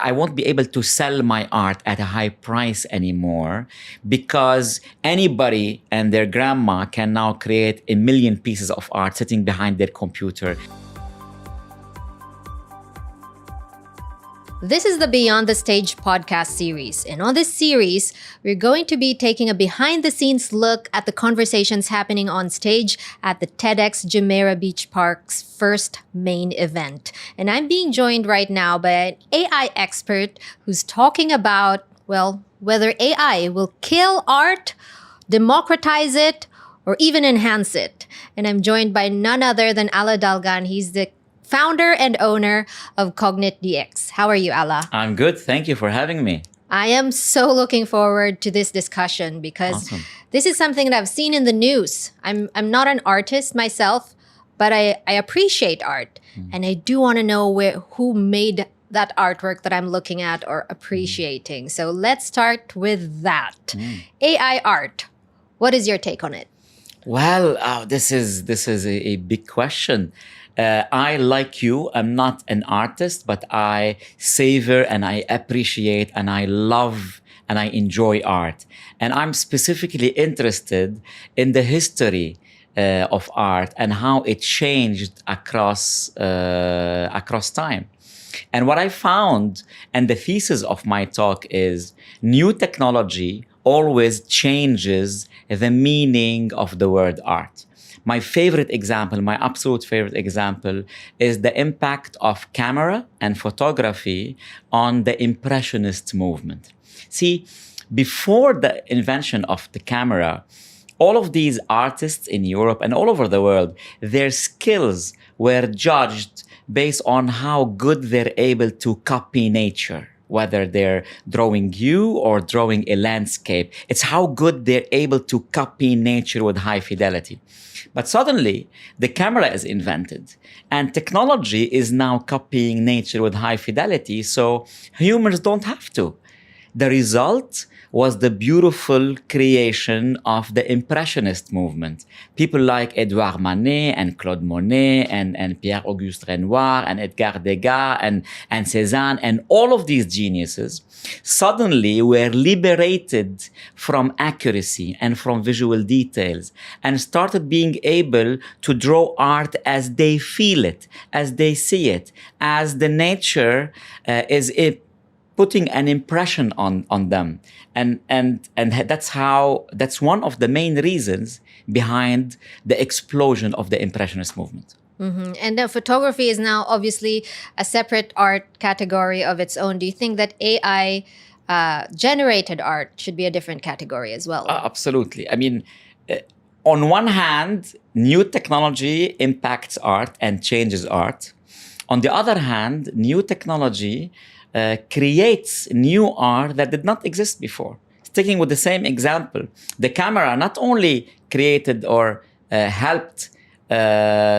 I won't be able to sell my art at a high price anymore because anybody and their grandma can now create 1 million pieces of art sitting behind their computer. This is the Beyond the Stage podcast series. And on this series, we're going to be taking a behind-the-scenes look at the conversations happening on stage at the TEDx Jumeirah Beach Park's first main event. And I'm being joined right now by an AI expert who's talking about, well, whether AI will kill art, democratize it, or even enhance it. And I'm joined by none other than Alaa Dalghan. He's the founder and owner of CognitDX. How are you, Alaa? I'm good. Thank you for having me. I am so looking forward to this discussion because This is something that I've seen in the news. I'm not an artist myself, but I appreciate art. And I do want to know who made that artwork that I'm looking at or appreciating. So let's start with that. AI art. What is your take on it? Well, this is a big question. I, like you, am not an artist, but I savor and I appreciate and I love and I enjoy art. And I'm specifically interested in the history of art and how it changed across time. And what I found, and the thesis of my talk is, new technology always changes the meaning of the word art. My favorite example, my absolute favorite example, is the impact of camera and photography on the Impressionist movement. See, before the invention of the camera, all of these artists in Europe and all over the world, their skills were judged based on how good they're able to copy nature. Whether they're drawing you or drawing a landscape, it's how good they're able to copy nature with high fidelity. But suddenly, the camera is invented, and technology is now copying nature with high fidelity, so humans don't have to. The result was the beautiful creation of the Impressionist movement. People like Edouard Manet and Claude Monet and Pierre-Auguste Renoir and Edgar Degas and Cézanne and all of these geniuses suddenly were liberated from accuracy and from visual details and started being able to draw art as they feel it, as they see it, as the nature is putting an impression on them. And that's one of the main reasons behind the explosion of the Impressionist movement. Mm-hmm. And the photography is now obviously a separate art category of its own. Do you think that AI generated art should be a different category as well? Absolutely. I mean, on one hand, new technology impacts art and changes art. On the other hand, new technology creates new art that did not exist before. Sticking with the same example, the camera not only created or helped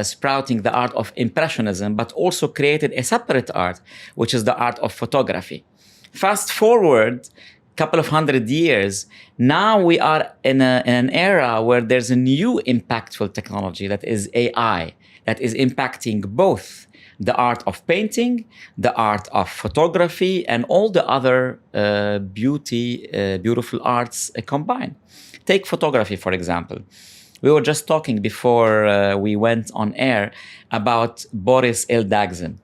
sprouting the art of Impressionism, but also created a separate art, which is the art of photography. Fast forward a couple of 100 years, now we are in an era where there's a new impactful technology that is AI, that is impacting both the art of painting, the art of photography, and all the other beautiful arts combined. Take photography, for example. We were just talking before we went on air about Boris Ildagzin.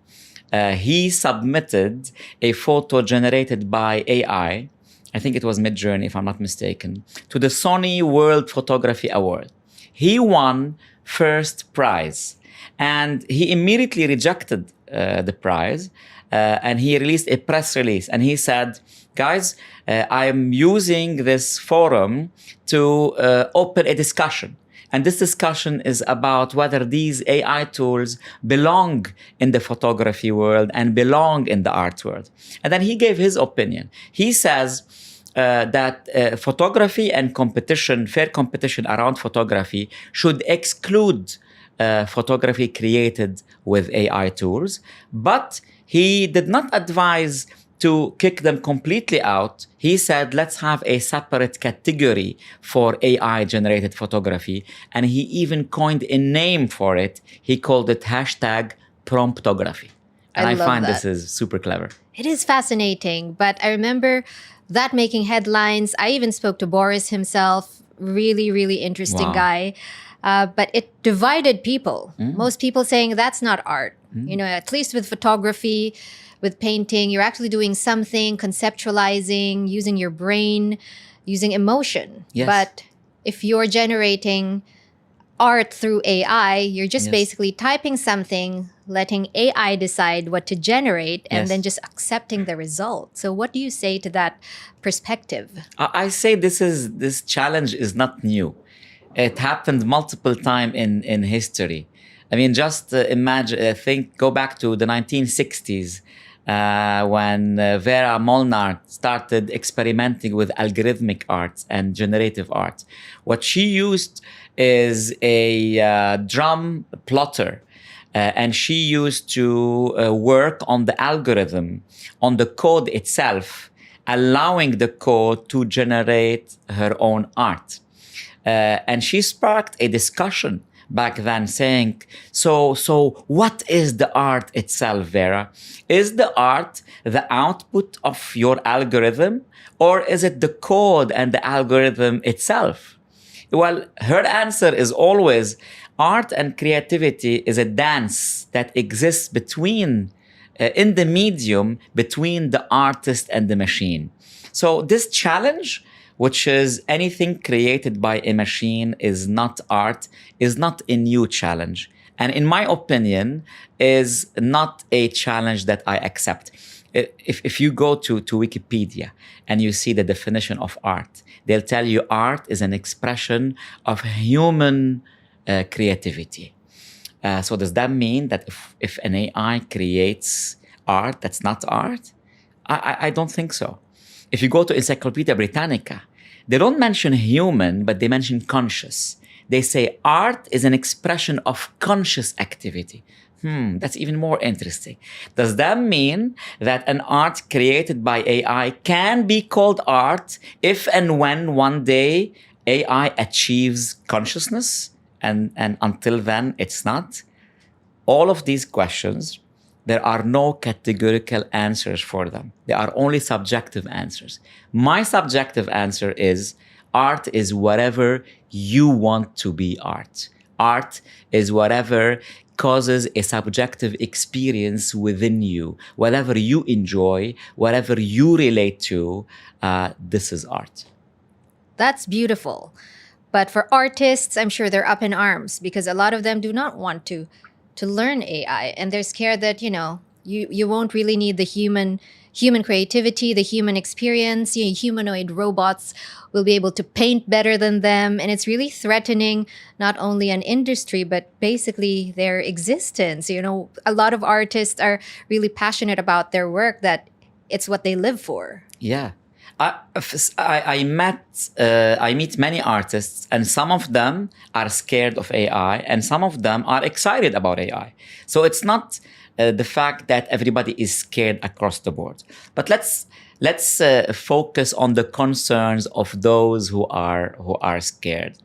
He submitted a photo generated by AI, I think it was Midjourney if I'm not mistaken, to the Sony World Photography Award. He won first prize. And he immediately rejected the prize and he released a press release. And he said, guys, I'm using this forum to open a discussion. And this discussion is about whether these AI tools belong in the photography world and belong in the art world. And then he gave his opinion. He says that photography and competition, fair competition around photography should exclude photography created with AI tools, but he did not advise to kick them completely out. He said, let's have a separate category for AI-generated photography, and he even coined a name for it. He called it #promptography. And I I love find that. this is super clever. It is fascinating, but I remember that making headlines. I even spoke to Boris himself, really, really interesting Wow. guy. But it divided people. Most people saying that's not art. At least with photography, with painting, you're actually doing something, conceptualizing, using your brain, using emotion. Yes. But if you're generating art through AI, you're just Yes. basically typing something, letting AI decide what to generate, and Yes. then just accepting the result. So, what do you say to that perspective? I say this challenge is not new. It happened multiple times in history. I mean, just imagine, go back to the 1960s when Vera Molnar started experimenting with algorithmic art and generative art. What she used is a drum plotter. And she used to work on the algorithm, on the code itself, allowing the code to generate her own art. And she sparked a discussion back then saying, so what is the art itself, Vera? Is the art the output of your algorithm, or is it the code and the algorithm itself? Well, her answer is always art and creativity is a dance that exists between, in the medium, between the artist and the machine. So this challenge, which is anything created by a machine is not art, is not a new challenge. And in my opinion, is not a challenge that I accept. If you go to Wikipedia and you see the definition of art, they'll tell you art is an expression of human creativity. So does that mean that if an AI creates art, that's not art? I don't think so. If you go to Encyclopedia Britannica, they don't mention human, but they mention conscious. They say art is an expression of conscious activity. That's even more interesting. Does that mean that an art created by AI can be called art if and when one day AI achieves consciousness and until then it's not? All of these questions, there are no categorical answers for them. There are only subjective answers. My subjective answer is art is whatever you want to be art. Art is whatever causes a subjective experience within you. Whatever you enjoy, whatever you relate to, this is art. That's beautiful. But for artists, I'm sure they're up in arms because a lot of them do not want to learn AI, and they're scared that you won't really need the human creativity, the human experience. Humanoid robots will be able to paint better than them, and it's really threatening not only an industry but basically their existence. A lot of artists are really passionate about their work, that it's what they live for. Yeah. I meet many artists, and some of them are scared of AI, and some of them are excited about AI. So it's not the fact that everybody is scared across the board. But let's focus on the concerns of those who are scared.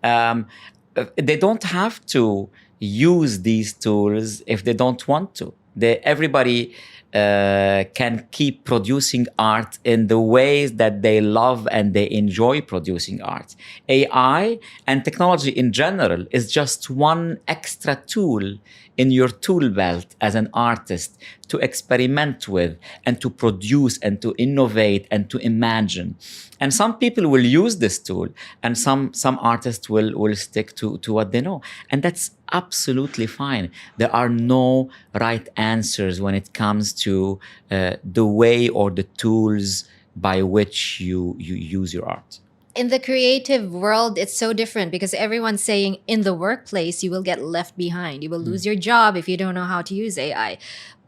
They don't have to use these tools if they don't want to. Everybody can keep producing art in the ways that they love and they enjoy producing art. AI and technology in general is just one extra tool in your tool belt as an artist to experiment with and to produce and to innovate and to imagine. And some people will use this tool, and some artists will stick to what they know. And that's absolutely fine. There are no right answers when it comes to the way or the tools by which you use your art. In the creative world, it's so different because everyone's saying in the workplace, you will get left behind. You will lose your job if you don't know how to use AI.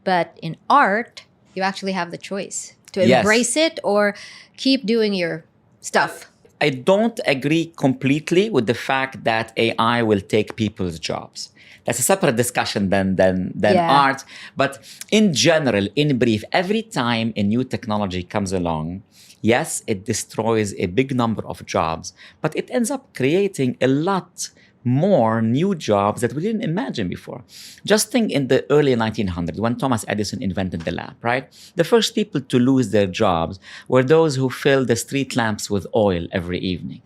But in art, you actually have the choice to embrace it or keep doing your stuff. I don't agree completely with the fact that AI will take people's jobs. That's a separate discussion than art. But in general, in brief, every time a new technology comes along, yes, it destroys a big number of jobs, but it ends up creating a lot more new jobs that we didn't imagine before. Just think in the early 1900s when Thomas Edison invented the lamp, right? The first people to lose their jobs were those who filled the street lamps with oil every evening.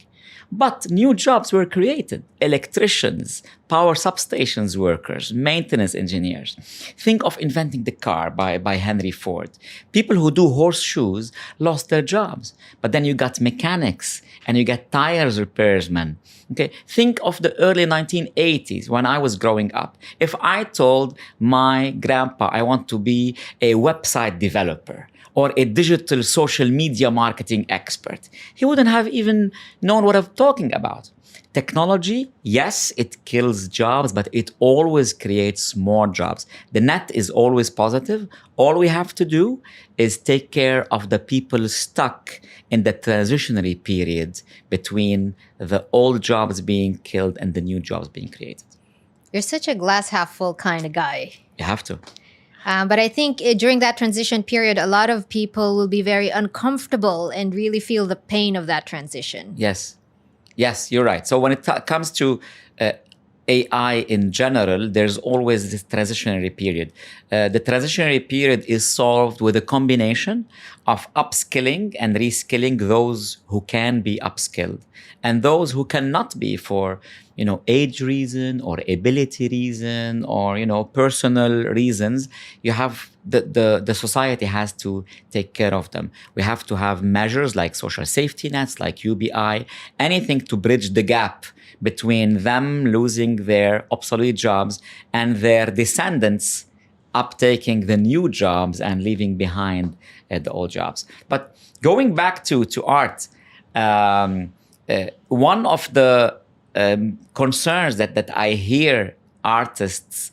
But new jobs were created: electricians, power substations workers, maintenance engineers. Think of inventing the car by Henry Ford. People who do horseshoes lost their jobs. But then you got mechanics and you get tires repairmen. Okay, think of the early 1980s when I was growing up. If I told my grandpa I want to be a website developer or a digital social media marketing expert, he wouldn't have even known what I'm talking about. Technology, yes, it kills jobs, but it always creates more jobs. The net is always positive. All we have to do is take care of the people stuck in the transitionary period between the old jobs being killed and the new jobs being created. You're such a glass half full kind of guy. You have to. But I think during that transition period, a lot of people will be very uncomfortable and really feel the pain of that transition. Yes. Yes, you're right. So when it comes to AI in general, there's always this transitionary period. The transitionary period is solved with a combination of upskilling and reskilling those who can be upskilled and those who cannot be for, age reason or ability reason or, personal reasons. You have the society has to take care of them. We have to have measures like social safety nets, like UBI, anything to bridge the gap between them losing their obsolete jobs and their descendants uptaking the new jobs and leaving behind the old jobs. But going back to art, one of the concerns that I hear artists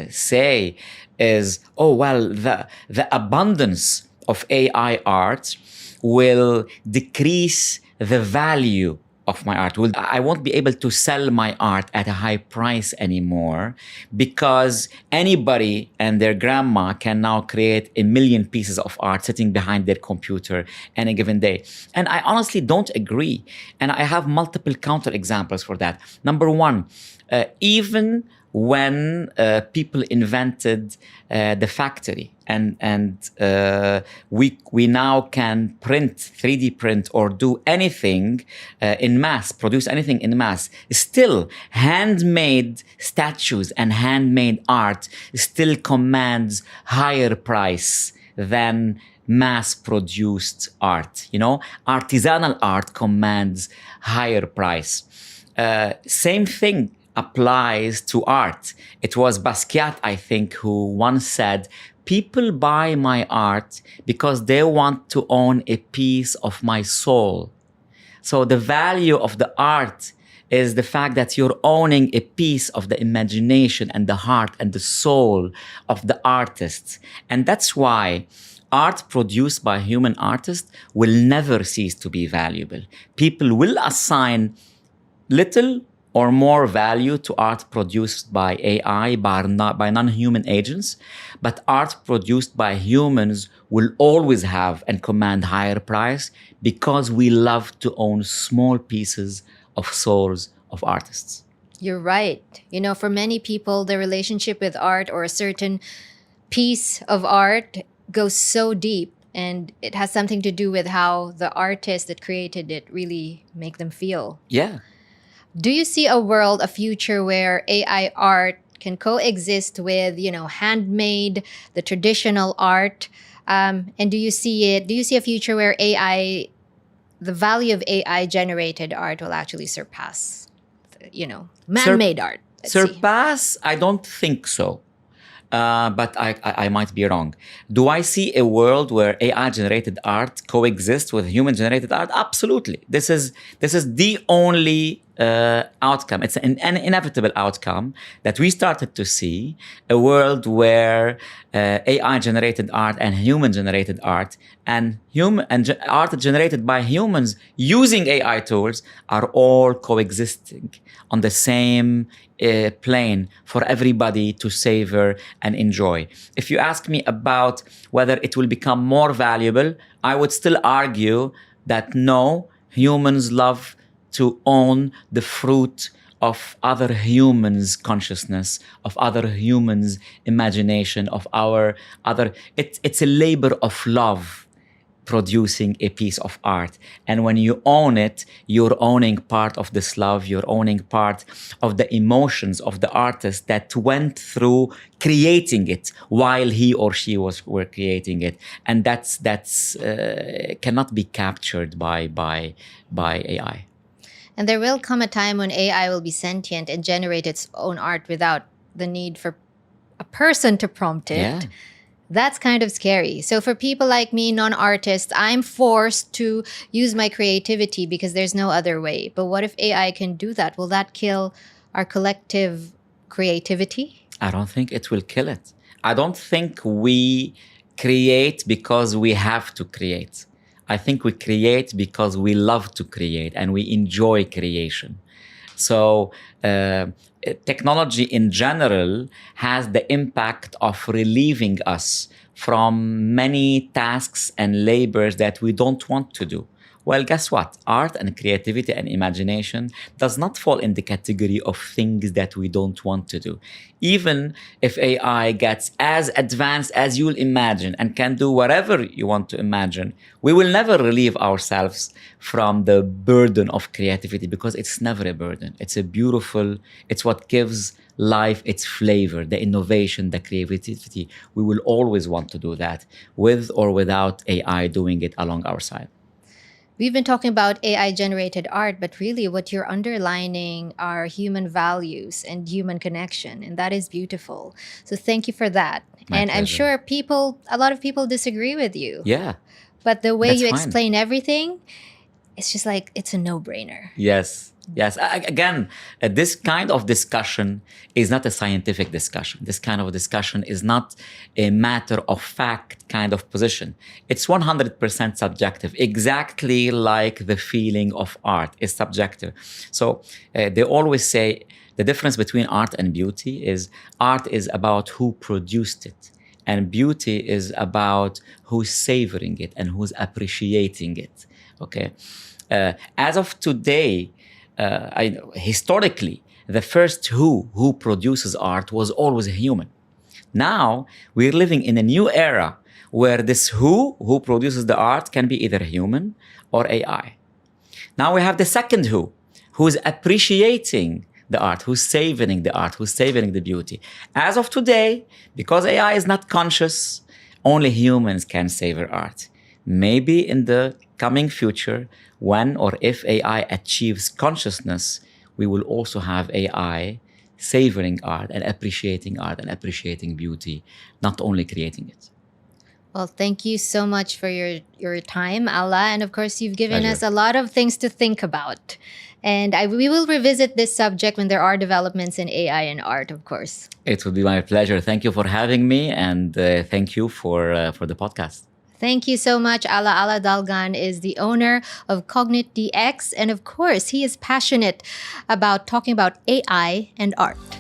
say is, oh, well, the abundance of AI art will decrease the value of my art. I won't be able to sell my art at a high price anymore because anybody and their grandma can now create 1 million pieces of art sitting behind their computer any given day. And I honestly don't agree. And I have multiple counterexamples for that. Number one, even when people invented the factory and we now can print, 3D print, or do anything in mass, produce anything in mass, still handmade statues and handmade art still commands higher price than mass-produced art. Artisanal art commands higher price. Same thing applies to art. It was Basquiat, I think, who once said, people buy my art because they want to own a piece of my soul. So the value of the art is the fact that you're owning a piece of the imagination and the heart and the soul of the artist. And that's why art produced by human artists will never cease to be valuable. People will assign little or more value to art produced by AI, by non-human agents, but art produced by humans will always have and command higher price because we love to own small pieces of souls of artists. You're right. For many people, the relationship with art or a certain piece of art goes so deep, and it has something to do with how the artist that created it really make them feel. Yeah. Do you see a future where AI art can coexist with, handmade, the traditional art? And do you see a future where the value of AI generated art will actually surpass, man-made art? Surpass? I don't think so. But I might be wrong. Do I see a world where AI-generated art coexists with human-generated art? Absolutely. This is the only outcome. It's an inevitable outcome that we started to see, a world where AI-generated art and human-generated art and art generated by humans using AI tools are all coexisting on the same plane for everybody to savor and enjoy. If you ask me about whether it will become more valuable, I would still argue that no, humans love to own the fruit of other humans' consciousness, of other humans' imagination, of our other. It's a labor of love producing a piece of art. And when you own it, you're owning part of this love, you're owning part of the emotions of the artist that went through creating it while he or she were creating it. And that's cannot be captured by AI. And there will come a time when AI will be sentient and generate its own art without the need for a person to prompt it. Yeah. That's kind of scary. So for people like me, non-artists, I'm forced to use my creativity because there's no other way. But what if AI can do that? Will that kill our collective creativity? I don't think it will kill it. I don't think we create because we have to create. I think we create because we love to create and we enjoy creation. So technology in general has the impact of relieving us from many tasks and labors that we don't want to do. Well, guess what? Art and creativity and imagination does not fall in the category of things that we don't want to do. Even if AI gets as advanced as you'll imagine and can do whatever you want to imagine, we will never relieve ourselves from the burden of creativity because it's never a burden. It's it's what gives life its flavor, the innovation, the creativity. We will always want to do that with or without AI doing it along our side. We've been talking about AI generated art, but really what you're underlining are human values and human connection. And that is beautiful. So thank you for that. My and I'm pleasure. sure a lot of people disagree with you. Yeah, But the way that's you fine. explain everything, it's just like, it's a no-brainer. Yes. Again, this kind of discussion is not a scientific discussion. This kind of discussion is not a matter of fact kind of position. It's 100% subjective, exactly like the feeling of art is subjective. So they always say the difference between art and beauty is art is about who produced it, and beauty is about who's savoring it and who's appreciating it. Okay. As of today, historically, the first who produces art was always a human. Now we're living in a new era where this who produces the art can be either human or AI. Now we have the second who's appreciating the art, who's savoring the art, who's savoring the beauty. As of today, because AI is not conscious, only humans can savor art. Maybe in the coming future, when or if AI achieves consciousness, we will also have AI savoring art and appreciating beauty, not only creating it. Well, thank you so much for your time, Alaa. And of course, you've given Pleasure. us a lot of things to think about. And we will revisit this subject when there are developments in AI and art, of course. It would be my pleasure. Thank you for having me, and thank you for the podcast. Thank you so much. Alaa Dalghan is the owner of Cognit DX. And of course, he is passionate about talking about AI and art.